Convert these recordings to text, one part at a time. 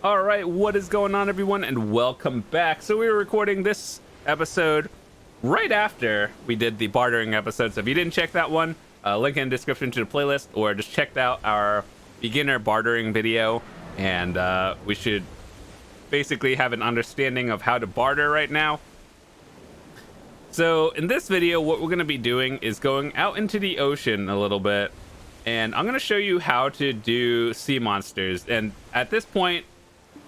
All right, what is going on, everyone, and welcome back. So we were recording this episode right after we did the bartering episode. So if you didn't check that one, link in the description to the playlist, or just checked out our beginner bartering video, and we should basically have an understanding of how to barter right now. So in this video, what we're going to be doing is going out into the ocean a little bit, and I'm going to show you how to do sea monsters. And at this point,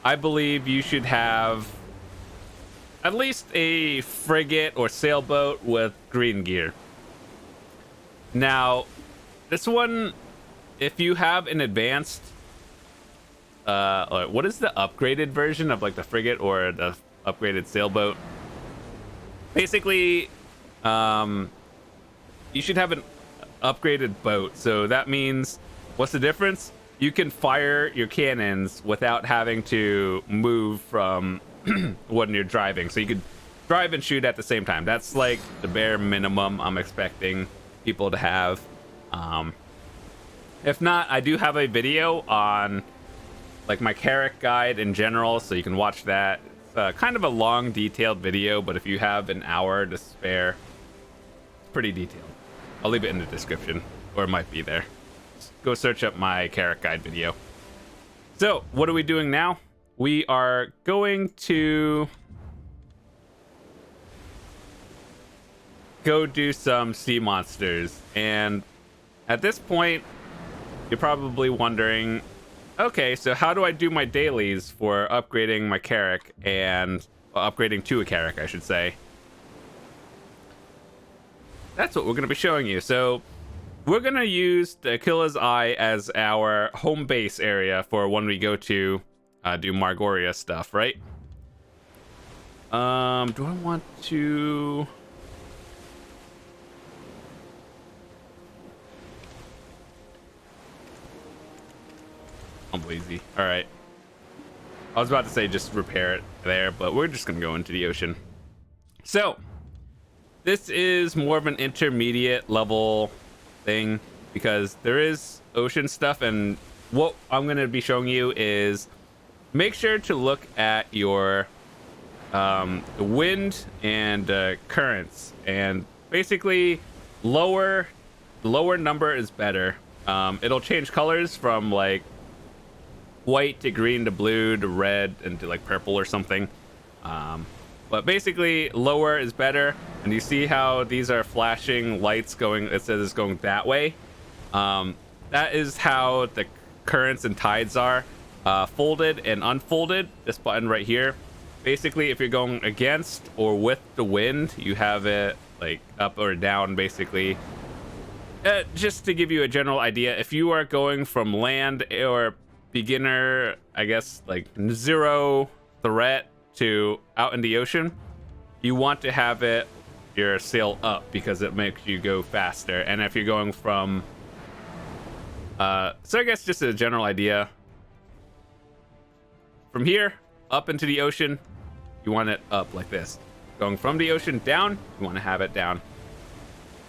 I believe you should have at least a frigate or sailboat with green gear. Now, this one, if you have an advanced, what is the upgraded version of like the frigate or the upgraded sailboat? Basically, you should have an upgraded boat. So that means, what's the difference? You can fire your cannons without having to move from when you're driving. So you could drive and shoot at the same time. That's like the bare minimum I'm expecting people to have. If not, I do have a video on like my Carrack guide in general, so you can watch that. It's kind of a long, detailed video, but if you have an hour to spare, it's pretty detailed. I'll leave it in the description, or it might be there. Go search up my Carrack guide video. So, what are we doing now? We are going to go do some sea monsters. And at this point, you're probably wondering, okay, so how do I do my dailies for upgrading my Carrack and upgrading to a Carrack, I should say. That's what we're going to be showing you. So, we're going to use the Killer's Eye as our home base area for when we go to do Margoria stuff, right? Do I want to... I'm lazy. All right. I was about to say just repair it there, but we're just going to go into the ocean. So, this is more of an intermediate level thing because there is ocean stuff, and what I'm going to be showing you is make sure to look at your wind and currents, and basically lower number is better. It'll change colors from like white to green to blue to red and to like purple or something, but basically lower is better. And you see how these are flashing lights going, it says it's going that way. That is how the currents and tides are folded and unfolded. This button right here, basically if you're going against or with the wind, you have it like up or down basically. Just to give you a general idea, if you are going from land or beginner, I guess like zero threat to out in the ocean, you want to have it your sail up because it makes you go faster. And if you're going from so I guess just a general idea, from here up into the ocean, you want it up like this. Going from the ocean down, you want to have it down.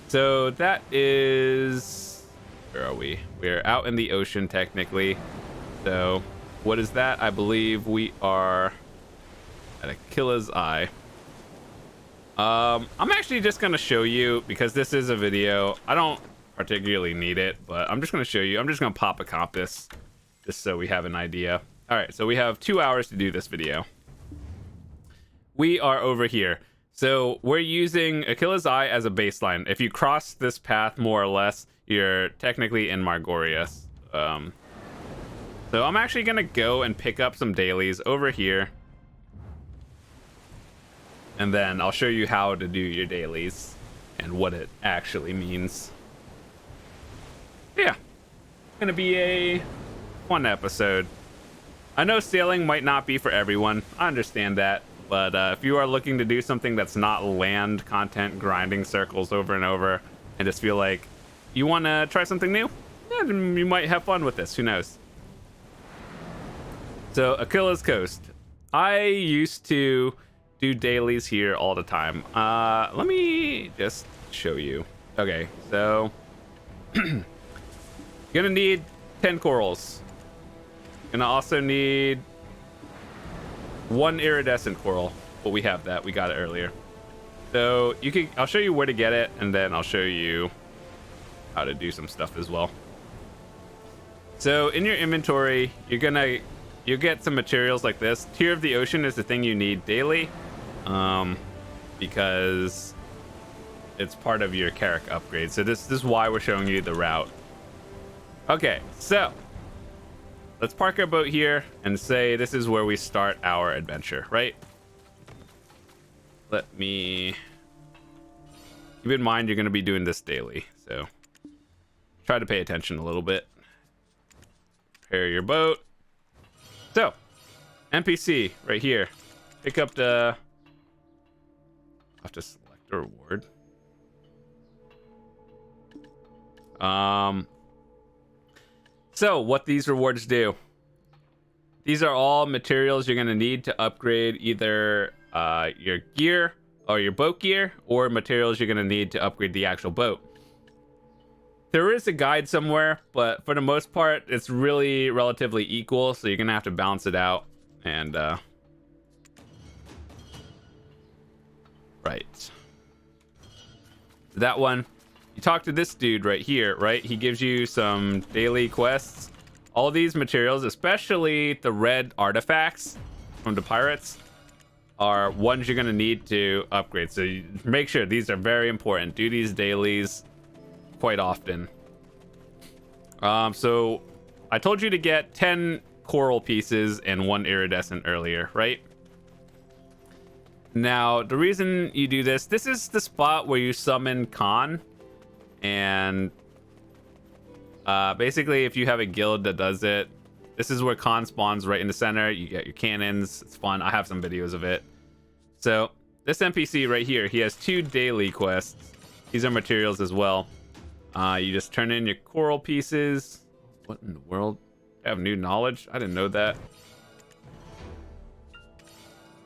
So that is, where are we? We're out in the ocean technically. So what is that? I believe we are at a Killer's Eye. I'm actually just gonna show you because this is a video. I don't particularly need it, but I'm just gonna show you. I'm just gonna pop a compass just so we have an idea. All right, so we have 2 hours to do this video. We are over here. So we're using a Killer's Eye as a baseline. If you cross this path more or less, you're technically in Margoria. So I'm actually gonna go and pick up some dailies over here, and then I'll show you how to do your dailies and what it actually means. Yeah, gonna be a fun episode. I know sailing might not be for everyone, I understand that, but if you are looking to do something that's not land content, grinding circles over and over, and just feel like you want to try something new, yeah, you might have fun with this, who knows. So, Akila's Coast. I used to do dailies here all the time. Let me just show you. Okay, so gonna need 10 corals. Gonna also need 1 iridescent coral, but we have that. We got it earlier. So I'll show you where to get it, and then I'll show you how to do some stuff as well. So in your inventory, you'll get some materials like this. Tear of the Ocean is the thing you need daily, because it's part of your Carrack upgrade. So this is why we're showing you the route. Okay, so let's park our boat here and say this is where we start our adventure, right? Let me keep in mind you're going to be doing this daily, so try to pay attention a little bit. Prepare your boat. So, NPC right here. Pick up the... I have to select a reward. So what these rewards do. These are all materials you're going to need to upgrade either your gear or your boat gear, or materials you're going to need to upgrade the actual boat. There is a guide somewhere, but for the most part, it's really relatively equal, so you're going to have to balance it out. And, right. That one. You talk to this dude right here, right? He gives you some daily quests. All these materials, especially the red artifacts from the pirates, are ones you're going to need to upgrade. So you make sure these are very important. Do these dailies quite often. So I told you to get 10 coral pieces and 1 iridescent earlier, right? Now, the reason you do this is the spot where you summon Khan. And basically, if you have a guild that does it, this is where Khan spawns right in the center. You get your cannons. It's fun. I have some videos of it. So this NPC right here, he has 2 daily quests. These are materials as well. You just turn in your coral pieces. What in the world? I have new knowledge? I didn't know that.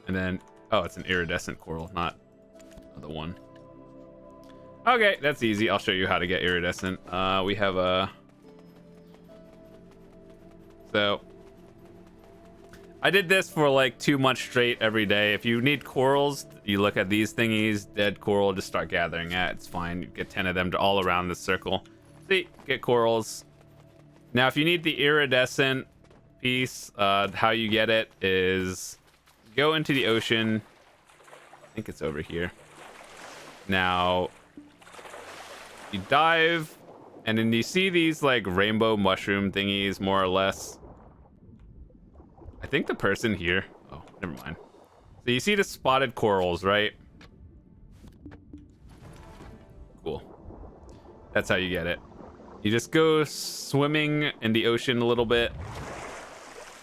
And then, oh, it's an iridescent coral, not the one. Okay, that's easy. I'll show you how to get iridescent. We have a... So, I did this for like 2 months straight every day. If you need corals, you look at these thingies, dead coral, just start gathering it. It's fine. You get 10 of them all around this circle. See, get corals. Now, if you need the iridescent piece, how you get it is go into the ocean. I think it's over here. Now, you dive, and then you see these like rainbow mushroom thingies, more or less. I think the person here... Oh, never mind. So you see the spotted corals, right? Cool. That's how you get it. You just go swimming in the ocean a little bit.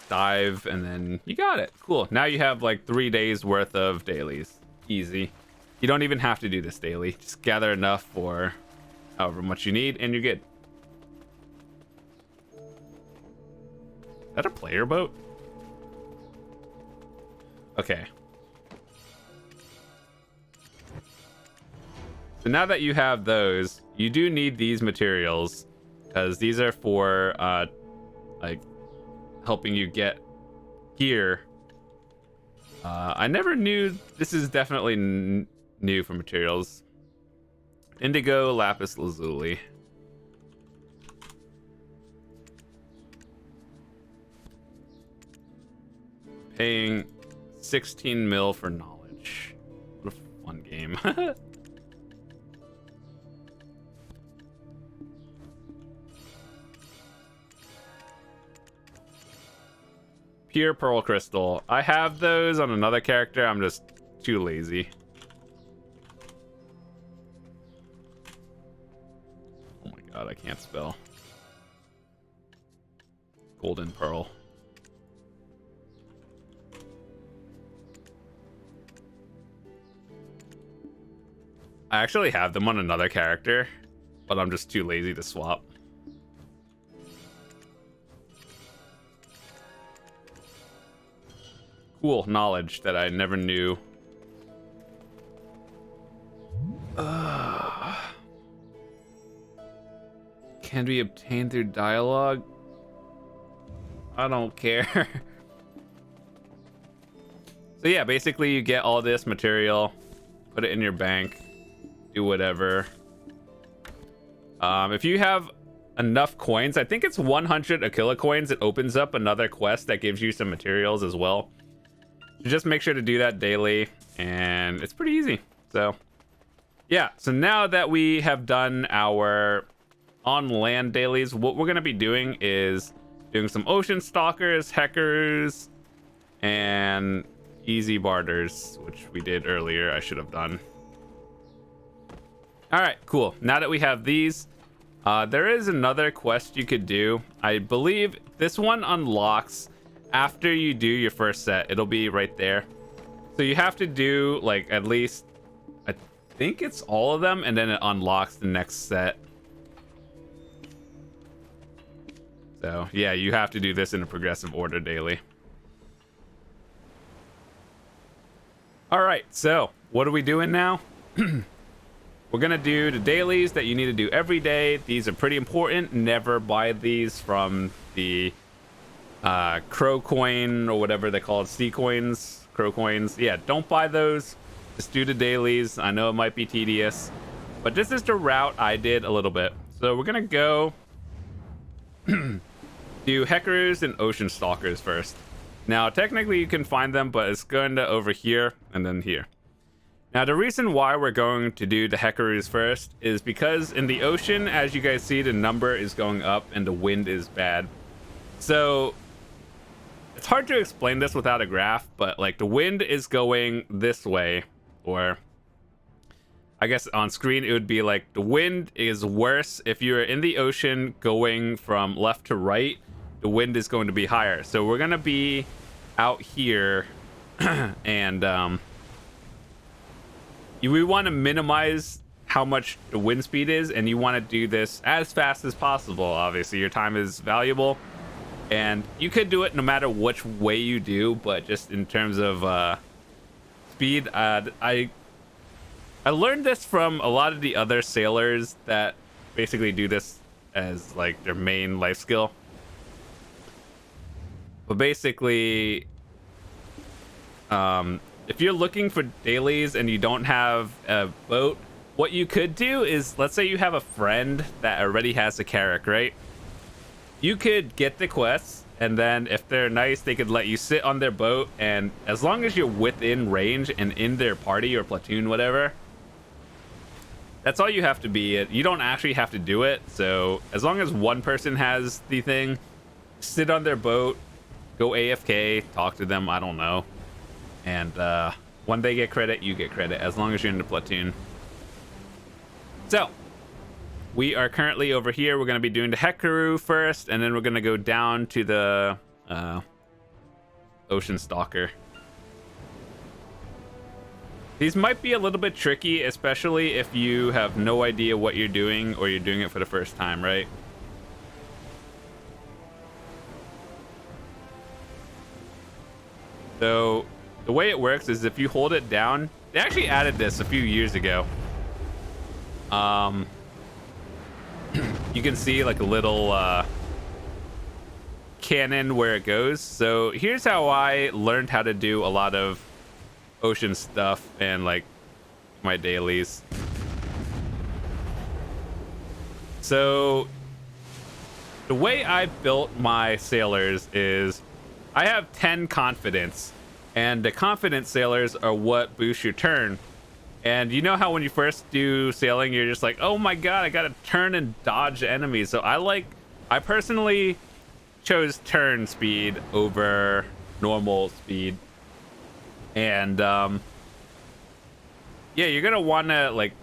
Dive, and then you got it. Cool. Now you have like 3 days worth of dailies. Easy. You don't even have to do this daily. Just gather enough for however much you need, and you're good. Is that a player boat? Okay. So now that you have those, you do need these materials, because these are for like helping you get gear. I never knew this is definitely new for materials. Indigo, lapis lazuli. Paying 16 mil for knowledge. What a fun game. Pure pearl crystal. I have those on another character. I'm just too lazy. Oh my god, I can't spell. Golden pearl. I actually have them on another character, but I'm just too lazy to swap. Cool knowledge that I never knew. Can be obtained through dialogue. I don't care. So yeah, basically you get all this material, put it in your bank, do whatever. If you have enough coins, I think it's 100 Aquila coins, it opens up another quest that gives you some materials as well. So just make sure to do that daily, and it's pretty easy. So yeah, so now that we have done our on land dailies, what we're going to be doing is doing some ocean stalkers, heckaroos, and easy barters, which we did earlier. I should have done. All right, cool. Now that we have these, there is another quest you could do. I believe this one unlocks after you do your first set. It'll be right there. So you have to do like at least, I think it's all of them, and then it unlocks the next set. So yeah, you have to do this in a progressive order daily. All right, so what are we doing now? We're gonna do the dailies that you need to do every day. These are pretty important. Never buy these from the crow coin or whatever they call it, sea coins, crow coins. Yeah, don't buy those. Just do the dailies. I know it might be tedious, but this is the route I did a little bit. So we're gonna go do heckaroos and ocean stalkers first. Now technically you can find them, but it's going to over here and then here. Now the reason why we're going to do the heckaroos first is because in the ocean, as you guys see, the number is going up and the wind is bad. So it's hard to explain this without a graph, but like the wind is going this way, or I guess on screen it would be like the wind is worse if you're in the ocean going from left to right. The wind is going to be higher. So we're going to be out here and we want to minimize how much the wind speed is, and you want to do this as fast as possible. Obviously your time is valuable, and you could do it no matter which way you do, but just in terms of speed, I learned this from a lot of the other sailors that basically do this as like their main life skill. But basically, if you're looking for dailies and you don't have a boat, what you could do is, let's say you have a friend that already has a Carrack, right? You could get the quests, and then if they're nice, they could let you sit on their boat, and as long as you're within range and in their party or platoon, whatever, that's all you have to be. You don't actually have to do it. So as long as one person has the thing, sit on their boat, go AFK, talk to them, I don't know. And when they get credit, you get credit, as long as you're in the platoon. So we are currently over here. We're going to be doing the heckaroo first, and then we're going to go down to the ocean stalker. These might be a little bit tricky, especially if you have no idea what you're doing or you're doing it for the first time, right? So the way it works is if you hold it down, they actually added this a few years ago. You can see like a little cannon where it goes. So here's how I learned how to do a lot of ocean stuff and like my dailies. So the way I built my sailors is I have 10 confidence, and the confidence sailors are what boost your turn. And you know how when you first do sailing, you're just like, oh my god, I gotta turn and dodge enemies. So I personally chose turn speed over normal speed. And yeah, you're gonna wanna, like,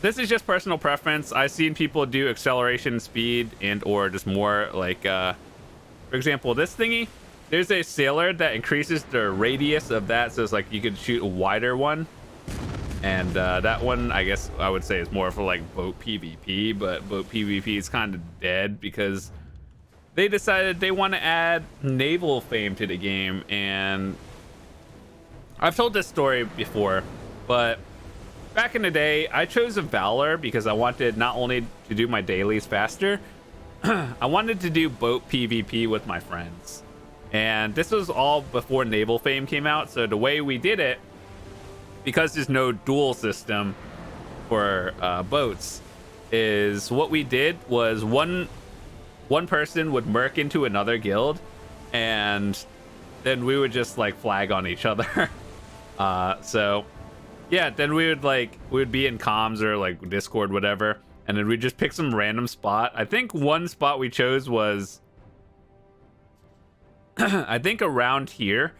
this is just personal preference. I've seen people do acceleration speed and or just more like for example, this thingy, there's a sailor that increases the radius of that, so it's like you could shoot a wider one. And that one, I guess I would say, is more for like boat PvP, but boat PvP is kind of dead because they decided they want to add naval fame to the game. And I've told this story before, but back in the day, I chose a Valor because I wanted not only to do my dailies faster, I wanted to do boat PvP with my friends. And this was all before Naval Fame came out. So the way we did it, because there's no dual system for boats, is what we did was one person would merc into another guild, and then we would just like flag on each other. So yeah, then we would be in comms or like Discord, whatever, and then we'd just pick some random spot. I think one spot we chose was I think around here,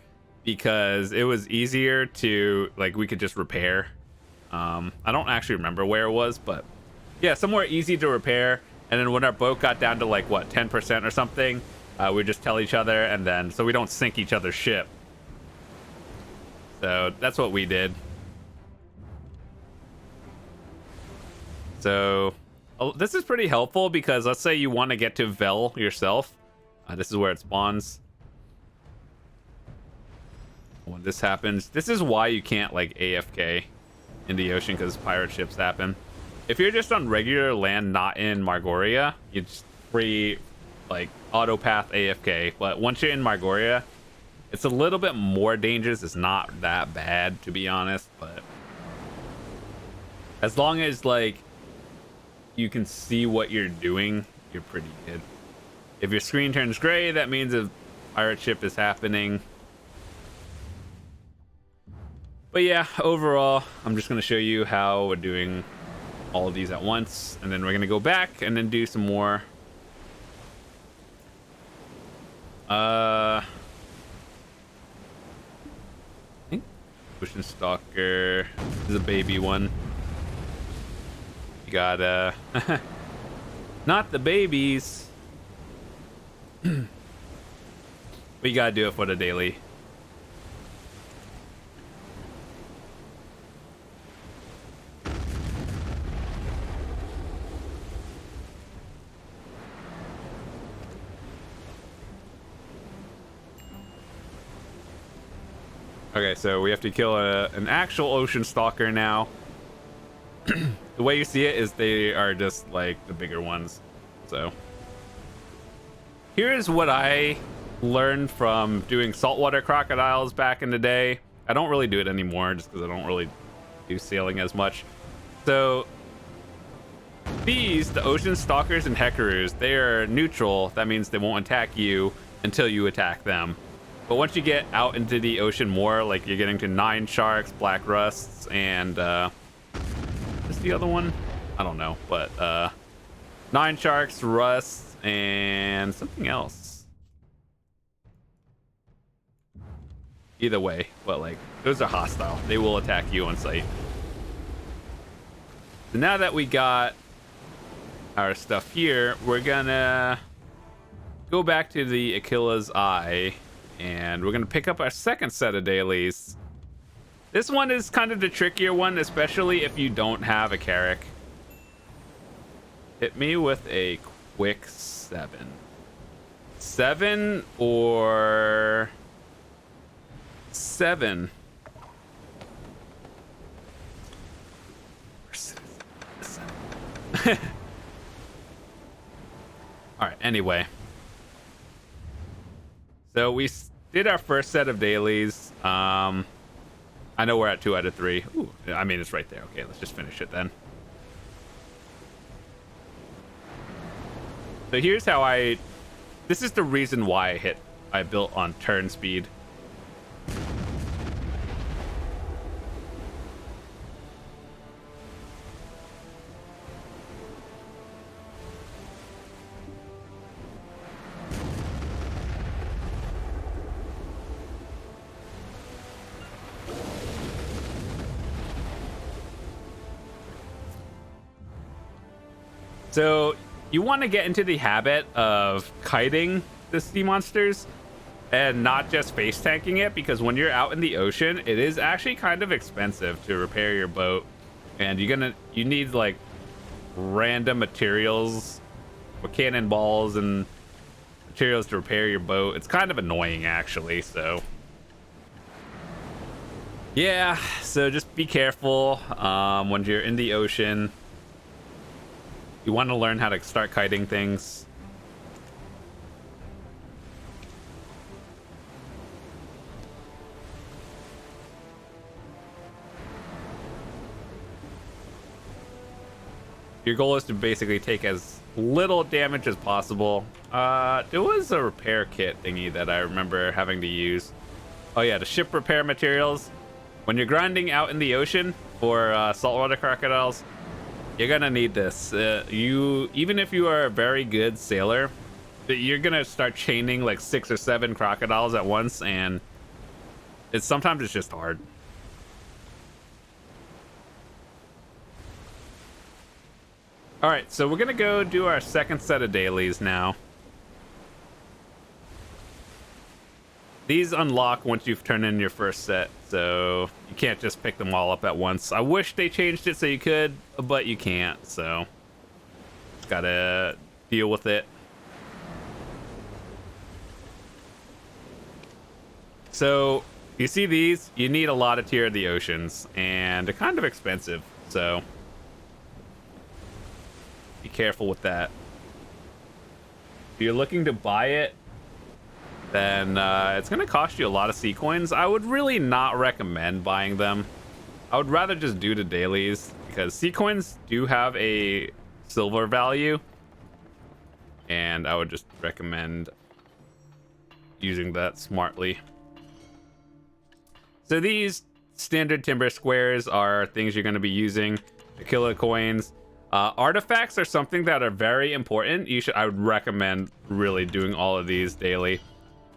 because it was easier to, like, we could just repair. I don't actually remember where it was, but yeah, somewhere easy to repair. And then when our boat got down to like what 10% or something, we just tell each other, and then so we don't sink each other's ship. So that's what we did. So this is pretty helpful because let's say you want to get to Vel yourself. This is where it spawns. When this happens, this is why you can't like AFK in the ocean, because pirate ships happen. If you're just on regular land, not in Margoria, you just free like auto path AFK. But once you're in Margoria, it's a little bit more dangerous. It's not that bad, to be honest, but as long as like you can see what you're doing, you're pretty good. If your screen turns gray, that means a pirate ship is happening. But yeah, overall, I'm just going to show you how we're doing all of these at once, and then we're going to go back and then do some more. I think Ocean Stalker is a baby one. You got not the babies. But you gotta do it for the daily. Okay, so we have to kill an actual ocean stalker now. The way you see it is they are just like the bigger ones. So here's what I learned from doing saltwater crocodiles back in the day. I don't really do it anymore just because I don't really do sailing as much. So these, the ocean stalkers and heckaroos, they are neutral. That means they won't attack you until you attack them. But once you get out into the ocean more, like you're getting to 9 sharks, black rusts, and what's the other one? I don't know, but 9 sharks, rusts, and something else. Either way, but like those are hostile. They will attack you on sight. So now that we got our stuff here, we're gonna go back to the Achilles Eye. And we're going to pick up our second set of dailies. This one is kind of the trickier one, especially if you don't have a Carrack. Hit me with a quick 7. 7 or 7. Alright, anyway. So we did our first set of dailies. I know we're at 2 out of 3. Ooh, I mean, it's right there. Okay, let's just finish it then. So here's how this is the reason why I built on turn speed. So you want to get into the habit of kiting the sea monsters and not just face tanking it, because when you're out in the ocean, it is actually kind of expensive to repair your boat, and you need like random materials or cannonballs and materials to repair your boat. It's kind of annoying actually, so yeah, so just be careful when you're in the ocean. You want to learn how to start kiting things. Your goal is to basically take as little damage as possible. There was a repair kit thingy that I remember having to use. Oh yeah, the ship repair materials. When you're grinding out in the ocean for saltwater crocodiles, you're gonna need this. Even if you are a very good sailor, you're gonna start chaining like 6 or 7 crocodiles at once, and sometimes it's just hard. All right, so we're gonna go do our second set of dailies now. These unlock once you've turned in your first set, so you can't just pick them all up at once. I wish they changed it so you could, but you can't, so gotta deal with it. So you see these, you need a lot of Tier of the Oceans, and they're kind of expensive, so be careful with that. If you're looking to buy it, then it's going to cost you a lot of sea coins. I would really not recommend buying them. I would rather just do the dailies, because sea coins do have a silver value, and I would just recommend using that smartly. So these standard timber squares are things you're going to be using to kill the coins. Artifacts are something that are very important. I would recommend really doing all of these daily,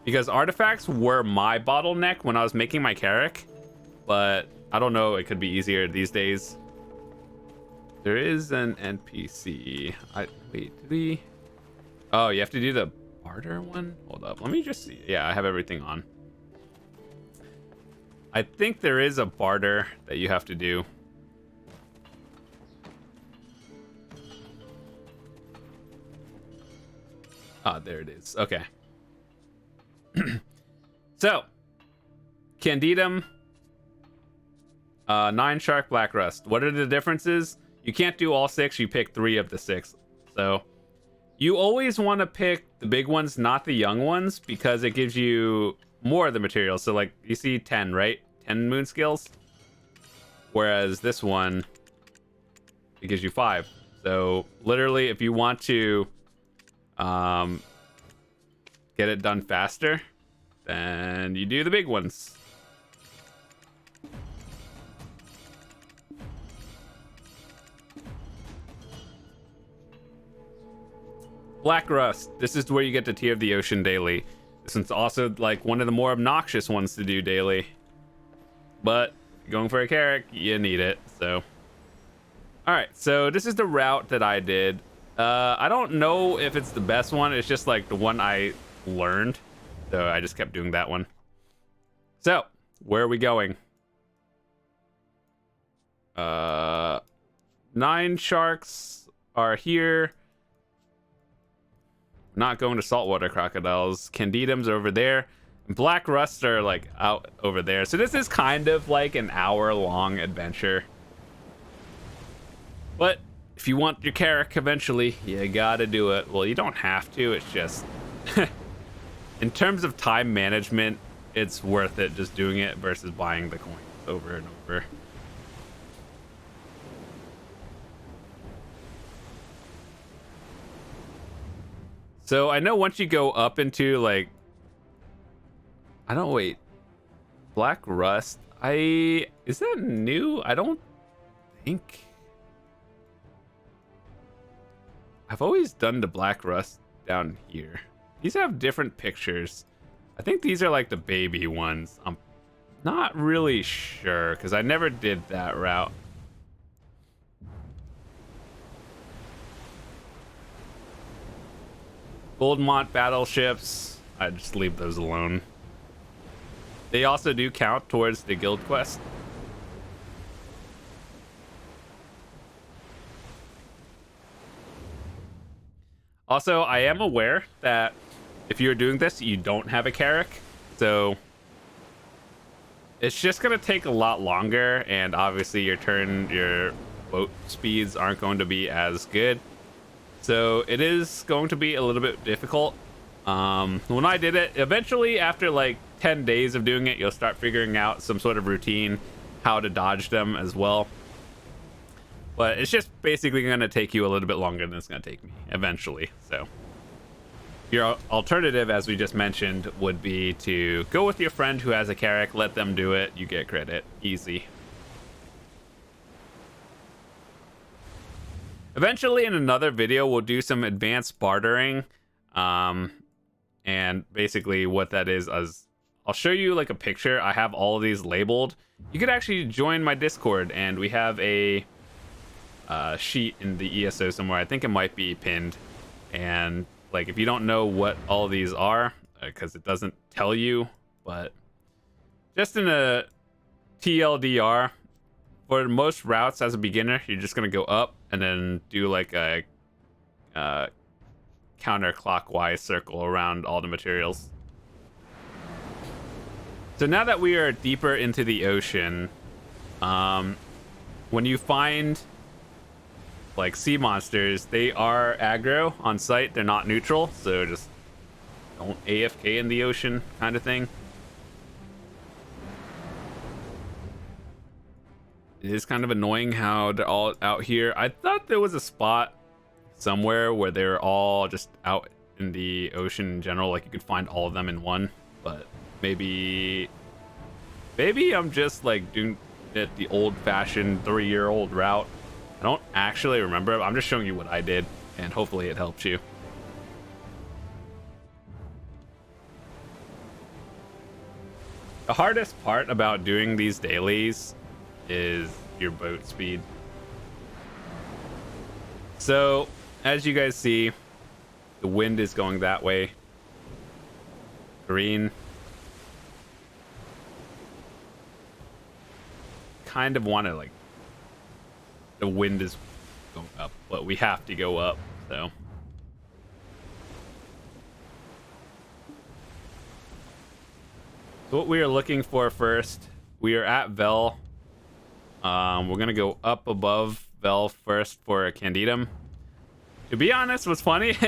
because artifacts were my bottleneck when I was making my Carrack, but I don't know, it could be easier these days. There is an NPC. Wait, did we? Oh, you have to do the barter one? Hold up, let me just see. Yeah, I have everything on. I think there is a barter that you have to do. Ah, there it is. Okay. So, Candidum, 9 Shark, Black Rust. What are the differences? You can't do all 6. You pick 3 of the 6. So, you always want to pick the big ones, not the young ones, because it gives you more of the materials. So, like, you see 10, right? 10 moon skills. Whereas this one, it gives you 5. So, literally, if you want to get it done faster, then you do the big ones. Black Rust. This is where you get the Tier of the Ocean daily. This one's also like one of the more obnoxious ones to do daily. But going for a Carrack, you need it. So, all right. So this is the route that I did. I don't know if it's the best one. It's just like the one I learned, so I just kept doing that one. So where are we going? 9 sharks are here. Not going to saltwater crocodiles. Candidums over there. Black Rust are like out over there. So this is kind of like an hour-long adventure. But if you want your Carrack eventually, you gotta do it. Well, you don't have to. It's just in terms of time management, it's worth it just doing it versus buying the coins over and over. So I know once you go up into like, I don't wait, Black Rust. Is that new? I don't think. I've always done the Black Rust down here. These have different pictures. I think these are like the baby ones. I'm not really sure because I never did that route. Goldmont battleships, I just leave those alone. They also do count towards the guild quest. Also, I am aware that if you're doing this, you don't have a Carrack, so it's just gonna take a lot longer, and obviously your boat speeds aren't going to be as good. So it is going to be a little bit difficult. When I did it, eventually after like 10 days of doing it, you'll start figuring out some sort of routine, how to dodge them as well. But it's just basically going to take you a little bit longer than it's going to take me eventually. So your alternative, as we just mentioned, would be to go with your friend who has a Carrack, let them do it, you get credit. Easy. Eventually, in another video, we'll do some advanced bartering. And basically what that is I'll show you like a picture. I have all of these labeled. You could actually join my Discord, and we have a sheet in the ESO somewhere. I think it might be pinned. And like, if you don't know what all of these are, because it doesn't tell you, but just in a TLDR, for most routes as a beginner, you're just gonna go up and then do like a counterclockwise circle around all the materials. So now that we are deeper into the ocean, when you find like sea monsters, they are aggro on sight. They're not neutral, so just don't AFK in the ocean kind of thing. It is kind of annoying how they're all out here. I thought there was a spot somewhere where they're all just out in the ocean in general, like you could find all of them in one, but maybe I'm just like doing it the old-fashioned 3-year-old route. I don't actually remember. I'm just showing you what I did, and hopefully it helps you. The hardest part about doing these dailies is your boat speed. So as you guys see, the wind is going that way. Green. Kind of want to like, the wind is going up, but we have to go up, so. So what we are looking for first, we are at Vel. We're gonna go up above Vel first for a Candidum. To be honest, what's funny,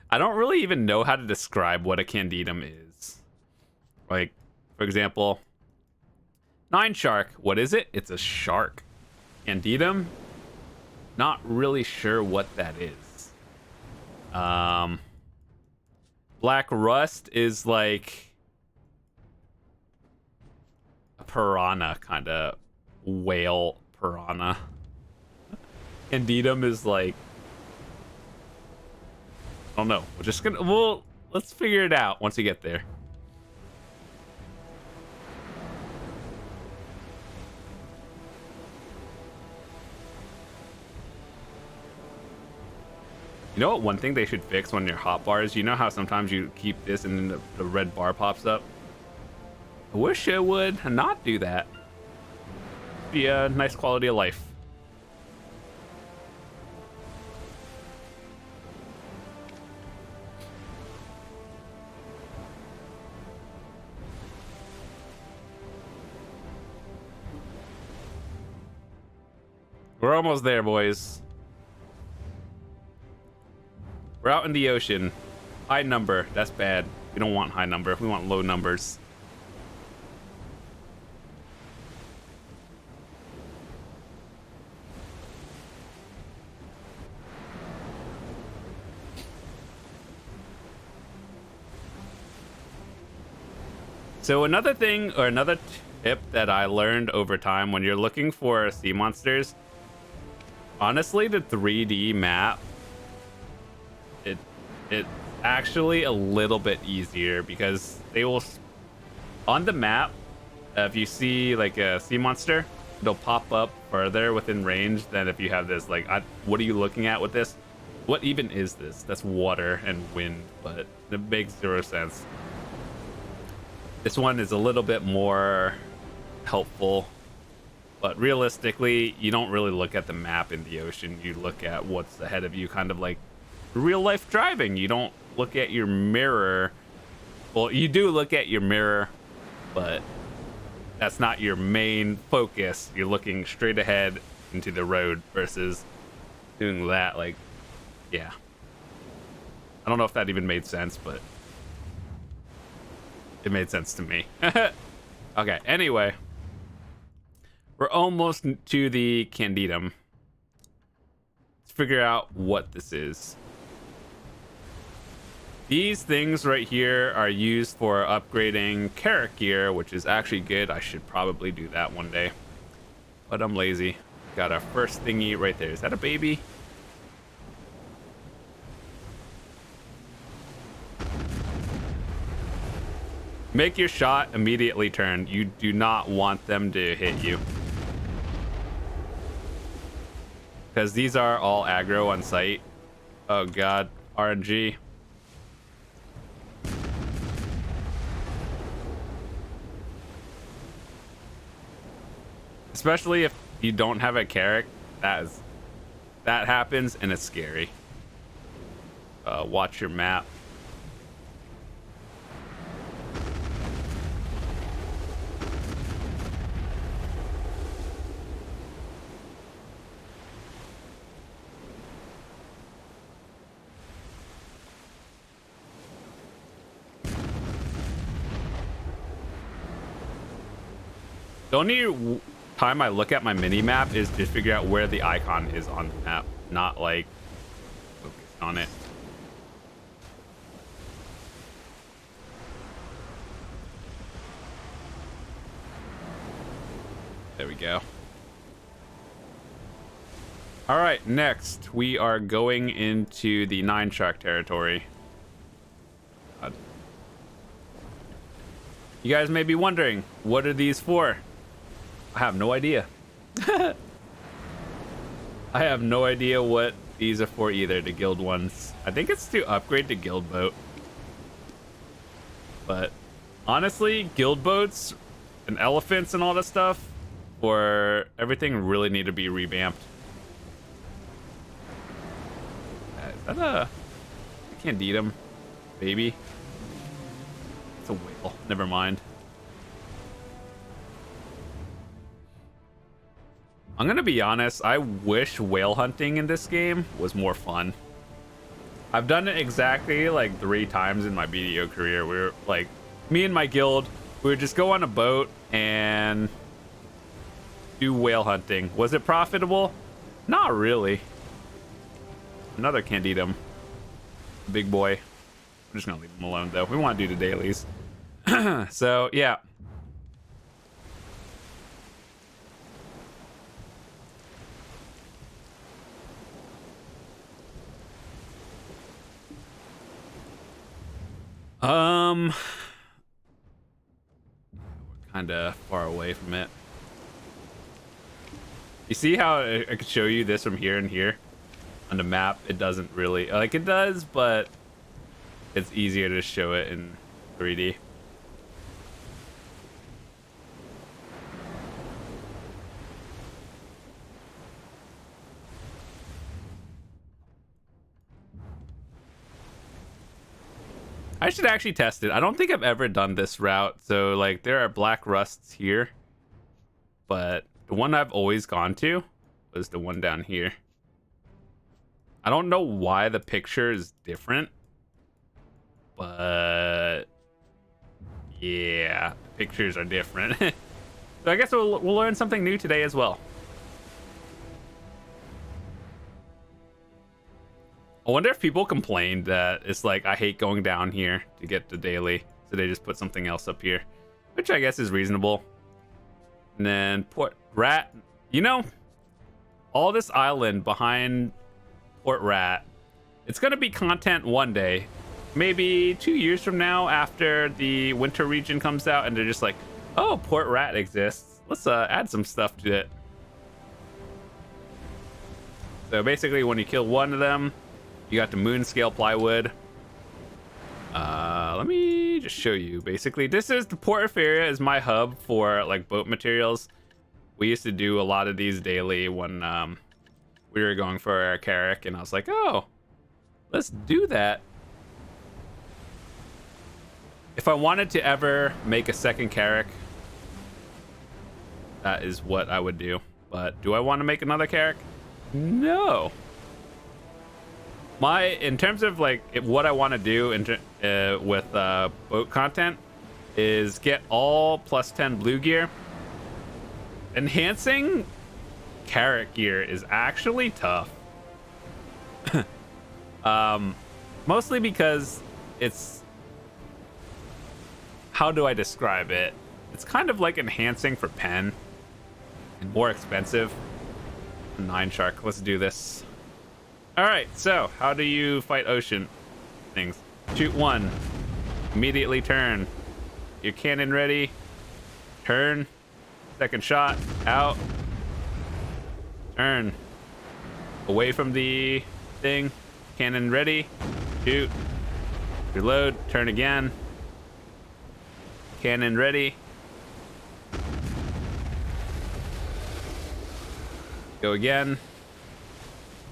I don't really even know how to describe what a Candidum is. Like, for example, Nine Shark, what is it? It's a shark. Candidum, not really sure what that is. Black Rust is like a piranha, kind of whale piranha. Candidum is like, I don't know. Let's figure it out once we get there. You know what, one thing they should fix when your hotbars, you know how sometimes you keep this and then the red bar pops up? I wish it would not do that. Be a nice quality of life. We're almost there, boys. We're out in the ocean. High number. That's bad. We don't want high number. We want low numbers. So another thing, or another tip that I learned over time when you're looking for sea monsters, honestly, the 3D map, it's actually a little bit easier because they will, on the map, if you see like a sea monster, it'll pop up further within range than if you have this like, what are you looking at with this? What even is this? That's water and wind, but it makes zero sense. This one is a little bit more helpful, but realistically, you don't really look at the map in the ocean. You look at what's ahead of you, kind of like real life driving. You don't look at your mirror. Well, you do look at your mirror, but that's not your main focus. You're looking straight ahead into the road versus doing that. Like, yeah. I don't know if that even made sense, but it made sense to me. Okay, anyway. We're almost to the Candidum. figure out what this is. These things right here are used for upgrading Carrack gear, which is actually good. I should probably do that one day, but I'm lazy. Got our first thingy right there. Is that a baby? Make your shot immediately turn. You do not want them to hit you, because these are all aggro on sight. Oh god, RNG. Especially if you don't have a Carrack, that happens and it's scary. Watch your map. The only time I look at my mini map is to figure out where the icon is on the map, not like focus on it. There we go. All right, next we are going into the 9-shark territory. God. You guys may be wondering, what are these for? I have no idea. I have no idea what these are for either, the guild ones. I think it's to upgrade the guild boat. But honestly, guild boats and elephants and all that stuff for everything really need to be revamped. Is that a Candidum baby? It's a whale. Never mind. I'm gonna be honest, I wish whale hunting in this game was more fun. I've done it exactly like 3 times in my BDO career. We were like, me and my guild, we would just go on a boat and do whale hunting. Was it profitable? Not really. Another Candidum. Big boy. I'm just gonna leave him alone though. We want to do the dailies. So yeah. We're kind of far away from it. You see how I could show you this from here and here? On the map, it doesn't really... Like, it does, but it's easier to show it in 3D. I should actually test it. I don't think I've ever done this route. So, like, there are black rusts here. But the one I've always gone to was the one down here. I don't know why the picture is different. But... yeah, the pictures are different. So I guess we'll learn something new today as well. I wonder if people complained that it's like, I hate going down here to get the daily, so they just put something else up here, which I guess is reasonable. And then Port Rat, you know, all this island behind Port Rat, it's gonna be content one day, maybe 2 years from now after the winter region comes out, and they're just like, oh, Port Rat exists. Let's add some stuff to it. So basically, when you kill one of them, you got the moon scale plywood. Let me just show you. Basically, this is the port area is my hub for like boat materials. We used to do a lot of these daily when we were going for our Carrack, and I was like, oh, let's do that. If I wanted to ever make a second Carrack, that is what I would do. But do I want to make another Carrack? No. In terms of like what I want to do with boat content is get all +10 blue gear. Enhancing Carrack gear is actually tough. Mostly because it's, how do I describe it? It's kind of like enhancing for pen and more expensive. 9 shark, let's do this. All right, so how do you fight ocean things? Shoot 1, immediately turn. Your cannon ready, turn, second shot, out, turn, away from the thing, cannon ready, shoot, reload, turn again, cannon ready, go again,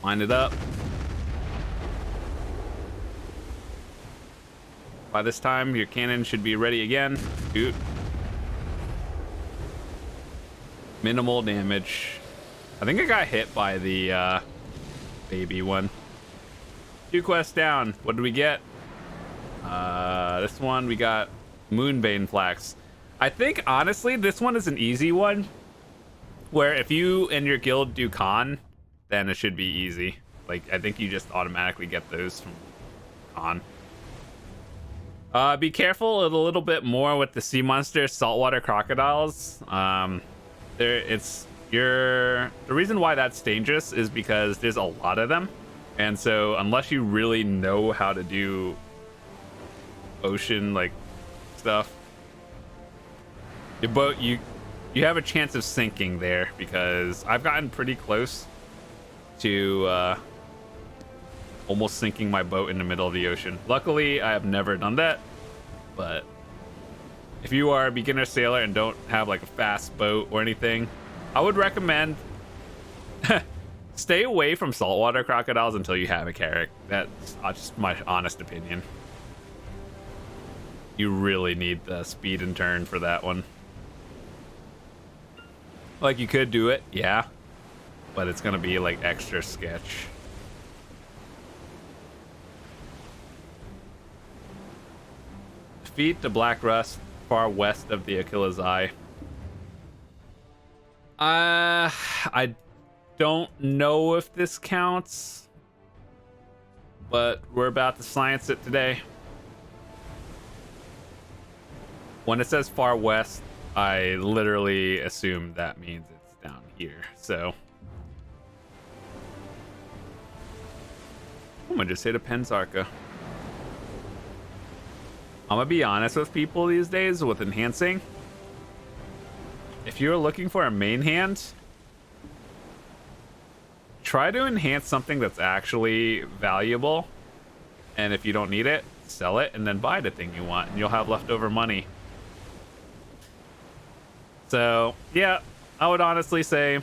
line it up. By this time, your cannon should be ready again. Shoot. Minimal damage. I think I got hit by the baby one. 2 quests down. What did we get? This one we got Moonbane Flax. I think honestly this one is an easy one, where if you and your guild do con, then it should be easy. Like I think you just automatically get those from con. Be careful a little bit more with the sea monster saltwater crocodiles. The reason why that's dangerous is because there's a lot of them, and so unless you really know how to do ocean like stuff, your boat you have a chance of sinking there, because I've gotten pretty close to almost sinking my boat in the middle of the ocean. Luckily, I have never done that, but if you are a beginner sailor and don't have like a fast boat or anything, I would recommend stay away from saltwater crocodiles until you have a Carrack. That's just my honest opinion. You really need the speed and turn for that one. Like you could do it, yeah, but it's gonna be like extra sketch. Defeat the Black Rust far west of the Achilles Eye. I don't know if this counts, but we're about to science it today. When it says far west, I literally assume that means it's down here. So I'm gonna just say the Pensarka. I'm gonna be honest with people these days with enhancing. If you're looking for a main hand, try to enhance something that's actually valuable. And if you don't need it, sell it and then buy the thing you want, and you'll have leftover money. So yeah, I would honestly say,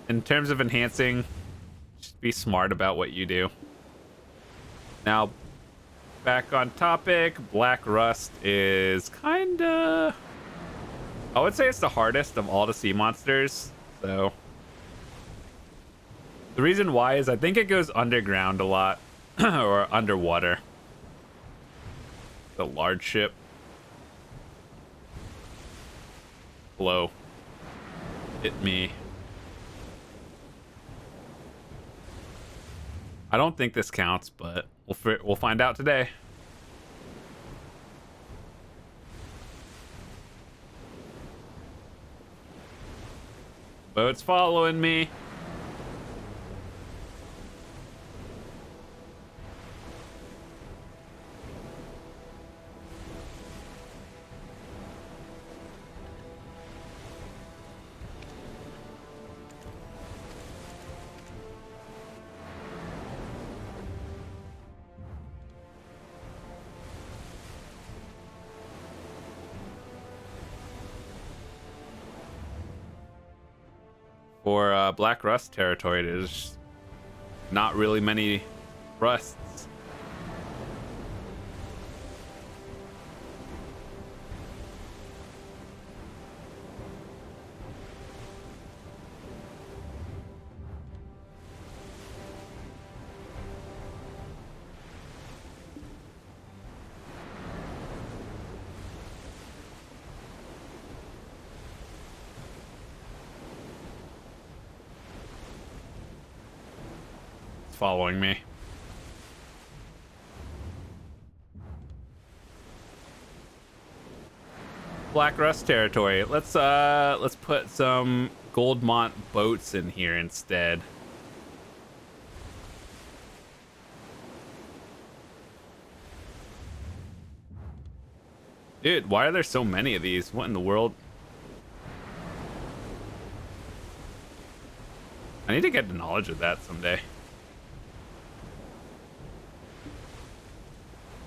in terms of enhancing, just be smart about what you do. Now, back on topic, Black Rust is kinda, I would say it's the hardest of all the sea monsters. So the reason why is I think it goes underground a lot or underwater. The large ship. Hello. Hit me. I don't think this counts, but we'll find out today. Boat's following me. For Black Rust territory, there's not really many rusts. Following me. Black Rust territory. Let's put some Goldmont boats in here instead. Dude, why are there so many of these? What in the world? I need to get the knowledge of that someday.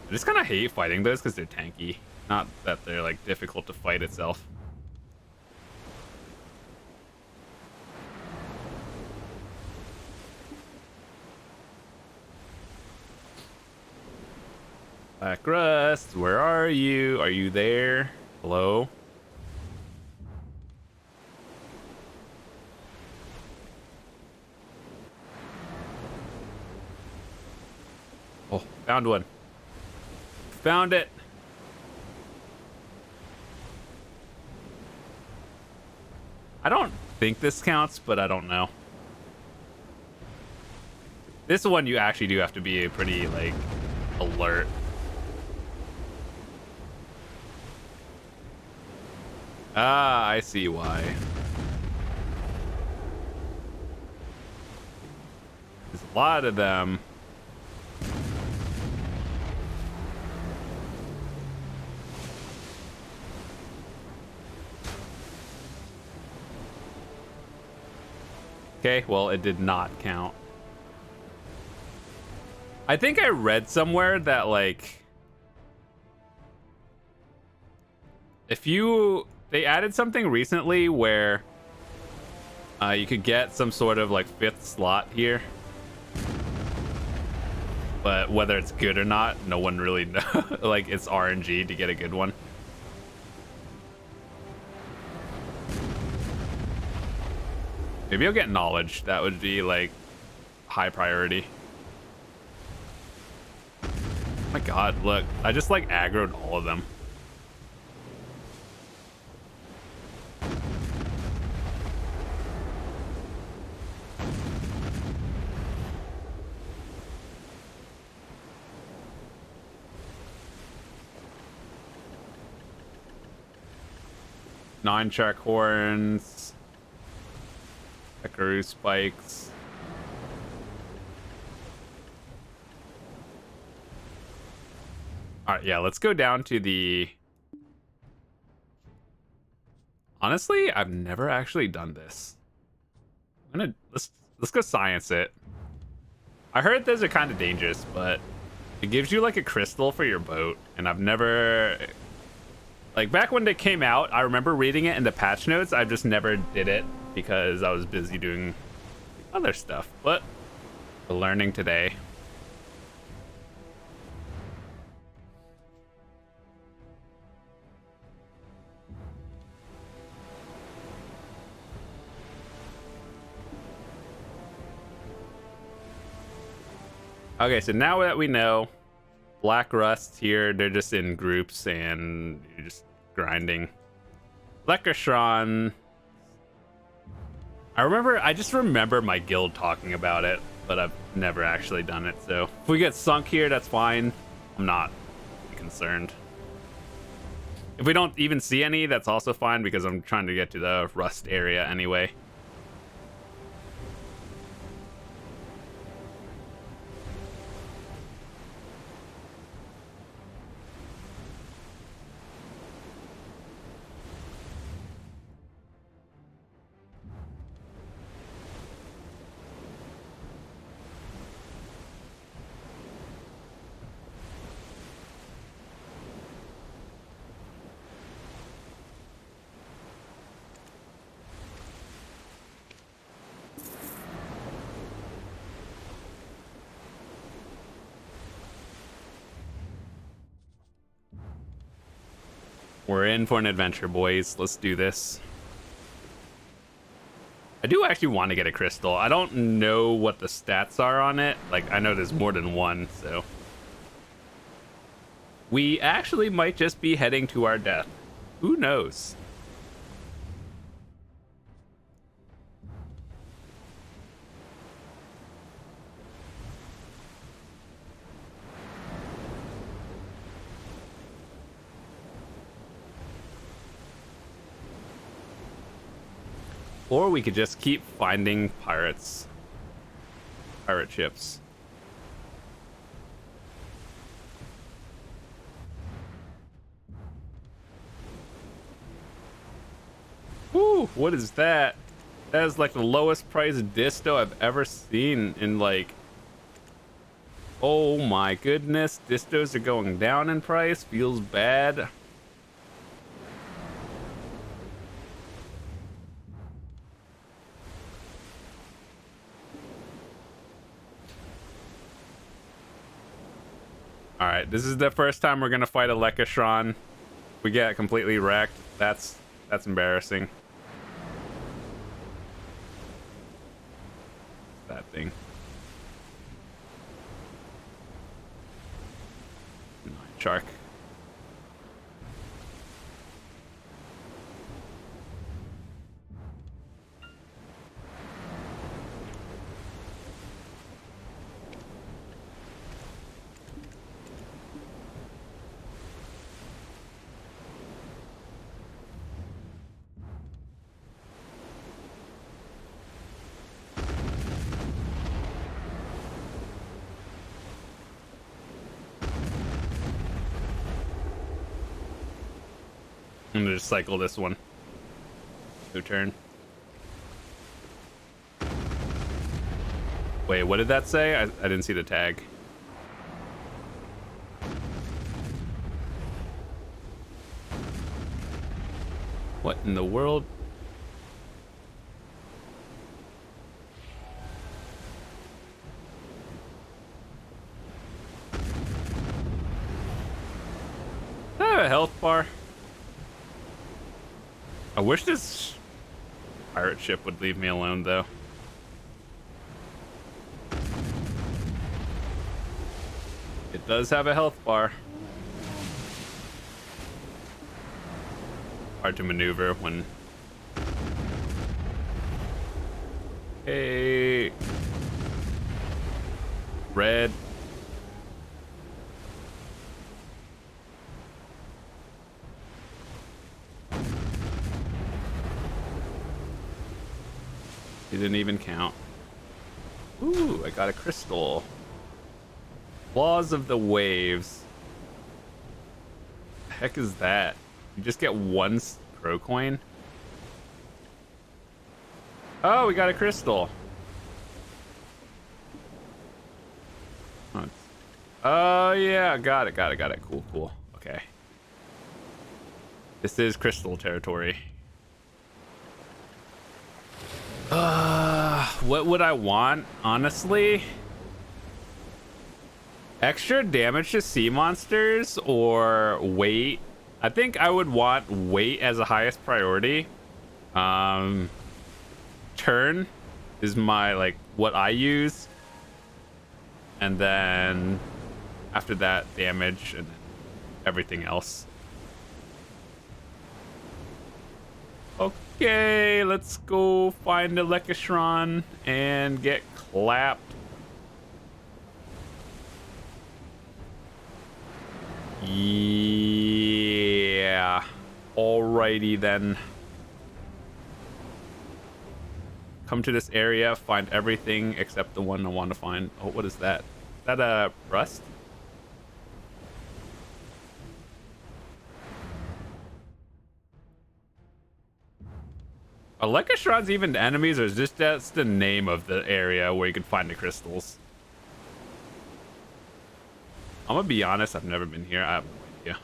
I just kind of hate fighting those because they're tanky. Not that they're like difficult to fight itself. Black Rust, where are you? Are you there? Hello? Oh, found one. Found it. I don't think this counts, but I don't know. This one you actually do have to be pretty, like, alert. Ah, I see why. There's a lot of them. Okay, well, it did not count. I think I read somewhere that, like, they added something recently where you could get some sort of, like, 5th slot here. But whether it's good or not, no one really knows. Like, it's RNG to get a good one. Maybe I'll get knowledge. That would be, like, high priority. Oh my god, look. I just, like, aggroed all of them. Nine shark horns. Peckaroo spikes. All right, yeah, let's go down to the... Honestly, I've never actually done this. Let's go science it. I heard those are kind of dangerous, but it gives you like a crystal for your boat, and I've never... Like, back when they came out, I remember reading it in the patch notes. I just never did it because I was busy doing other stuff, but we're learning today. Okay, so now that we know Black Rust here, they're just in groups and you're just grinding. Lekashron. I just remember my guild talking about it, but I've never actually done it. So if we get sunk here, that's fine. I'm not concerned. If we don't even see any, that's also fine because I'm trying to get to the Rust area anyway. We're in for an adventure, boys. Let's do this. I do actually want to get a crystal. I don't know what the stats are on it. Like, I know there's more than one, so... We actually might just be heading to our death. Who knows? Or we could just keep finding pirate ships. Woo, what is that? That is like the lowest price disto I've ever seen in like... Oh my goodness, distos are going down in price. Feels bad. Alright, this is the first time we're gonna fight a Lekashron. We get completely wrecked. That's embarrassing. That thing. Shark. I'm gonna just cycle this one. New turn. Wait, what did that say? I didn't see the tag. What in the world? A health bar. I wish this pirate ship would leave me alone, though. It does have a health bar. Hard to maneuver when... Hey... Red. He didn't even count. Ooh, I got a crystal. Laws of the Waves. The heck is that? You just get one crow coin? Oh, we got a crystal. Oh, yeah, got it. Cool. Okay. This is crystal territory. What would I want, honestly? Extra damage to sea monsters or weight? I think I would want weight as the highest priority. Turn is my, like, what I use. And then after that, damage and then everything else. Okay, let's go find a Lekashron and get clapped. Yeah. Alrighty then. Come to this area, find everything except the one I want to find. Oh, what is that? Is that a rust? Are Lekashrons even enemies, or is this just the name of the area where you can find the crystals? I'm gonna be honest, I've never been here. I have no idea.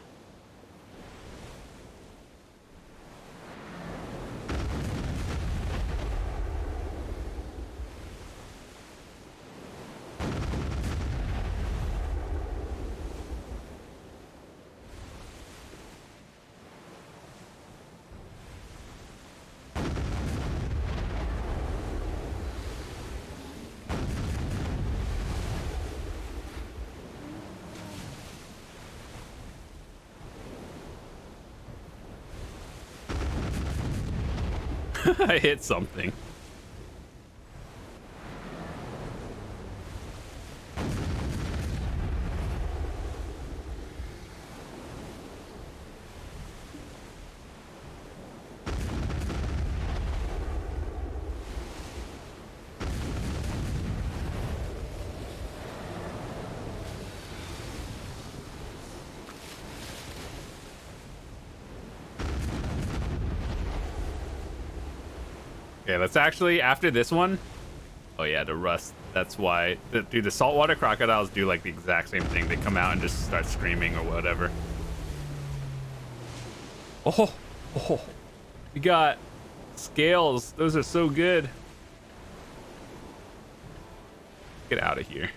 I hit something. Okay, let's actually, after this one... Oh yeah, the rust. That's why. Dude, the saltwater crocodiles do like the exact same thing. They come out and just start screaming or whatever. Oh, oh, we got scales. Those are so good. Get out of here.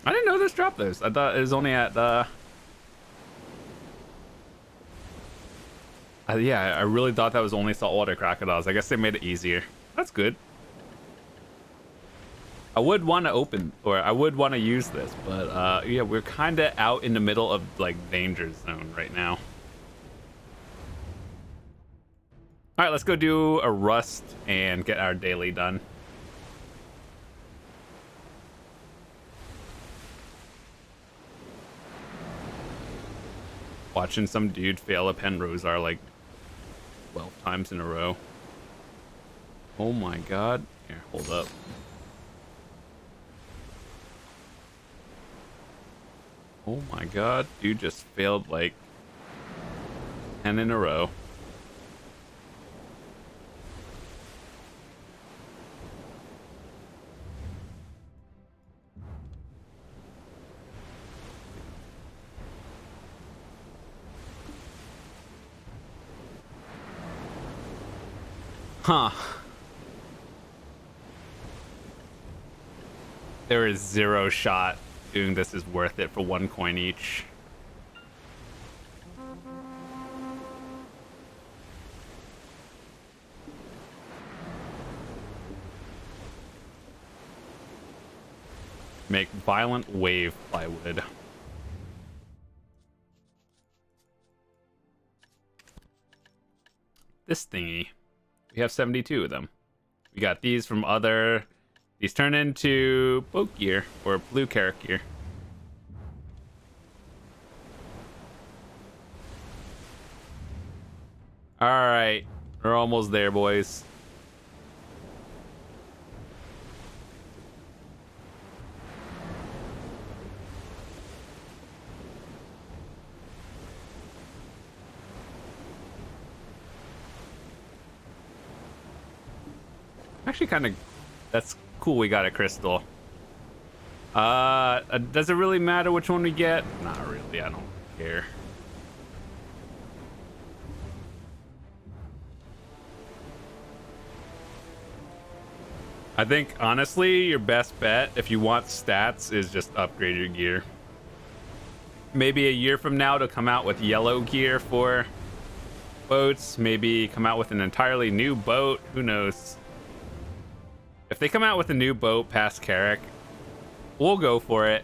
I didn't know this dropped those. I thought it was only at yeah, I really thought that was only saltwater crocodiles. I guess they made it easier. That's good. I would want to open, or I would want to use this, but yeah, we're kind of out in the middle of like danger zone right now. All right, let's go do a rust and get our daily done. Watching some dude fail a Penrosar like 12 times in a row. Oh my god. Here, hold up. Oh my god, dude just failed like 10 in a row. Huh. There is zero shot doing this is worth it for 1 coin each. Make violent wave plywood. This thingy. We have 72 of them. We got these from other... These turn into boat gear, or blue Carrack gear. Alright, we're almost there, boys. Actually kind of... That's cool we got a crystal. Does it really matter which one we get? Not really, I don't care. I think, honestly, your best bet, if you want stats, is just upgrade your gear. Maybe a year from now to come out with yellow gear for boats. Maybe come out with an entirely new boat. Who knows? If they come out with a new boat past Carrack, we'll go for it.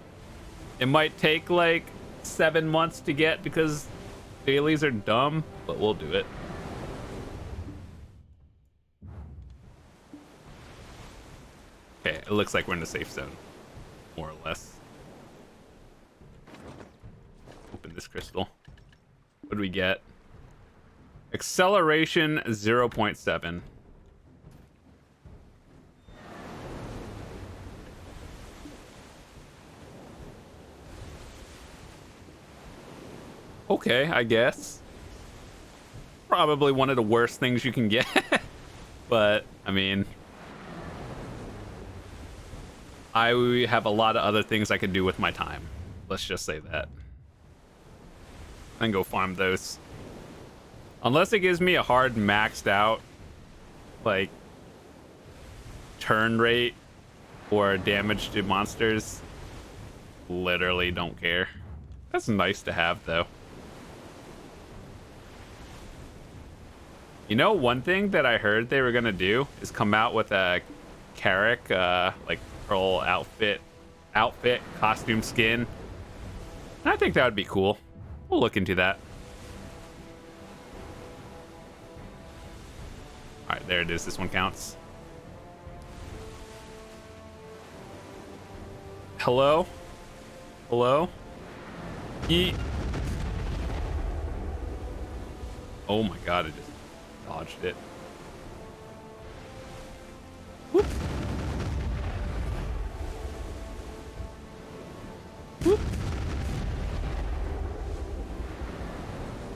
It might take like 7 months to get because dailies are dumb, but we'll do it. Okay, it looks like we're in the safe zone, more or less. Open this crystal. What do we get? Acceleration 0.7. Okay, I guess. Probably one of the worst things you can get. But, I mean... I have a lot of other things I could do with my time. Let's just say that. And go farm those. Unless it gives me a hard maxed out, like, turn rate or damage to monsters. Literally don't care. That's nice to have, though. You know, one thing that I heard they were gonna do is come out with a Carrack, like, Pearl outfit, costume skin. And I think that would be cool. We'll look into that. Alright, there it is. This one counts. Hello? Hello? Yeet. Oh my god, it just dodged it. Whoop. Whoop.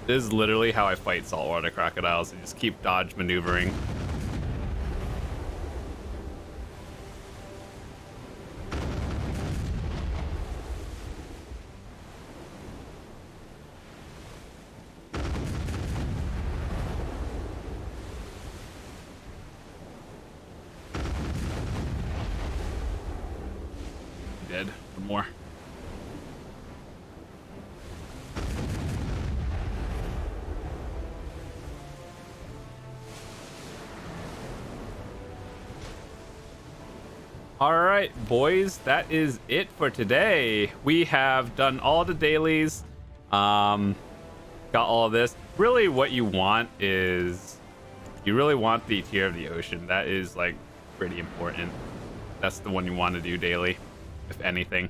This is literally how I fight saltwater crocodiles. I just keep dodge maneuvering. Dead. One more. All right, boys, that is it for today. We have done all the dailies, got all of this. Really what you want is, you really want the tier of the ocean. That is like pretty important. That's the one you want to do daily, if anything.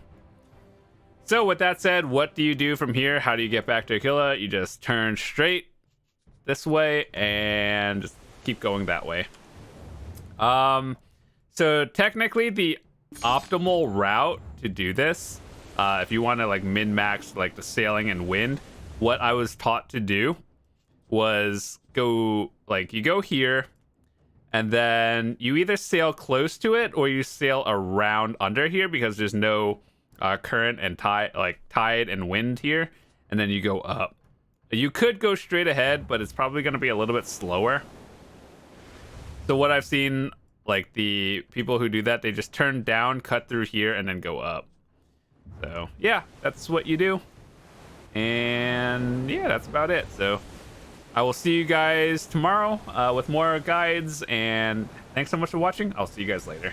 So with that said, what do you do from here? How do you get back to Aquila? You just turn straight this way and just keep going that way. So technically the optimal route to do this, if you want to like min-max like the sailing and wind, what I was taught to do was go like, you go here and then you either sail close to it or you sail around under here because there's no current and tide and wind here, and then you go up. You could go straight ahead, but it's probably going to be a little bit slower. So what I've seen, like the people who do that, they just turn down, cut through here, and then go up. So yeah, that's what you do. And yeah, that's about it. So I will see you guys tomorrow with more guides, and thanks so much for watching. I'll see you guys later.